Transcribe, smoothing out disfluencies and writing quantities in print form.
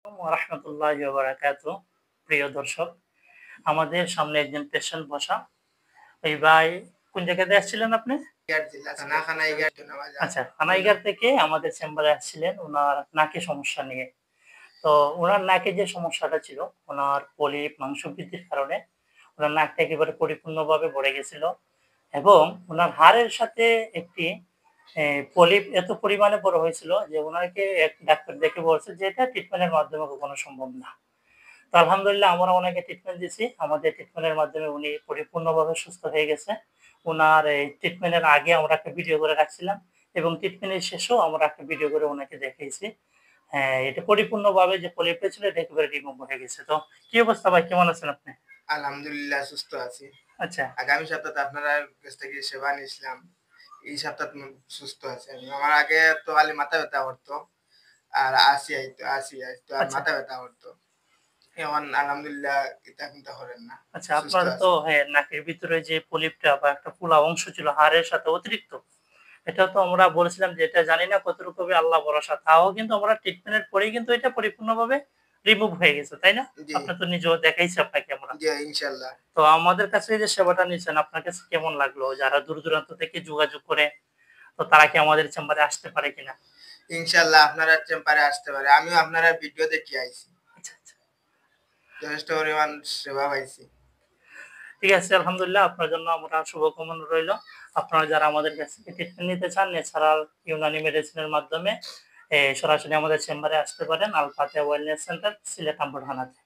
রাহমাতুল্লাহি ওয়া বারাকাতুহু। প্রিয় দর্শক, আমাদের সামনে একজন পেশেন্ট বসা। এই ভাই কোন জায়গা থেকে আসছিলেন আপনি? আচ্ছা, কানাইঘাট থেকে আমাদের চেম্বারে আসছিলেন উনার নাকে সমস্যা নিয়ে। তো উনার নাকে যে সমস্যাটা ছিল, উনার পলিপ মাংসবৃদ্ধির কারণে উনার নাকটা একেবারে পরিপূর্ণভাবে ভরে গেছিল এবং উনার হাড়ের সাথে একটি পলিপ এত পরিমাণে বড় হয়েছিল যে উনাকে এক ডাক্তার দেখে বলছে যে এটা ট্রিটমেন্টের মাধ্যমে কখনো সম্ভব না। তো আলহামদুলিল্লাহ আমরা ওনাকে ট্রিটমেন্ট দিছি। আমাদের ট্রিটমেন্টের মাধ্যমে উনি পরিপূর্ণভাবে সুস্থ হয়ে গেছে। উনার এই ট্রিটমেন্টের আগে আমরা একটা ভিডিও করে রাখছিলাম এবং ট্রিটমেন্টের শেষেও আমরা একটা ভিডিও করে ওনাকে দেখিয়েছি। হ্যাঁ, এটা পরিপূর্ণভাবে যে পলিপটা ছিল এটা একেবারে রিমুভ হয়ে গেছে। তো কি অবস্থা ভাই, কেমন আছেন আপনি? আলহামদুলিল্লাহ সুস্থ আছি। আচ্ছা, আগামী সপ্তাহে আপনারা কাছ থেকে সেবা নিয়েছিলাম। এই সপ্তাহে সুস্থ আছি আমি। আমার আগে তো খালি মাথা ব্যথা করতো আর আসি আইতো আর আচ্ছা, মাথা ব্যথা করতো। এখন আলহামদুলিল্লাহ এটা চিন্তা করেন না। আচ্ছা সুস্থ আপনার তো আছি। হ্যাঁ, নাকের ভিতরে যে পলিপটা বা একটা ফোলা অংশ ছিল হাড়ের সাথে অতিরিক্ত। এটা তো আমরা বলেছিলাম যে এটা জানি না কতটুকু হবে আল্লাহ ভরসা। তাও কিন্তু আমরা ট্রিটমেন্টের পরেই কিন্তু এটা পরিপূর্ণভাবে রিমুভ হয়ে গেছে, তাই না? জি, আপনি তো নিজেও দেখাইছি আপনাকে আমরা। জি ইনশাআল্লাহ। তো আমাদের কাছে এই যে সেবাটা নিচ্ছেন আপনার কাছে কেমন লাগলো? যারা দূর-দূরান্ত থেকে যোগাযোগ করে তো তারা কি আমাদের চেম্বারে আসতে পারে কিনা? ইনশাআল্লাহ আপনারা চেম্বারে আসতে পারে। আমিও আপনারা ভিডিও দেখে আইছি। আচ্ছা, আচ্ছা। যথেষ্ট পরিমাণ সেবা পাইছি। ঠিক আছে, আলহামদুলিল্লাহ আপনার জন্য আমরা শুভকামনা রইলো। আপনারা যারা আমাদের কাছ থেকে ট্রিটমেন্ট নিতে চান ন্যাচারাল ইউনানি মেডিসিনের মাধ্যমে সরাসরি আমাদের চেম্বারে আসতে পারেন। আল ফাতেহা ওয়েলনেস সেন্টার, সিলেট আমবাড়া থানাতে।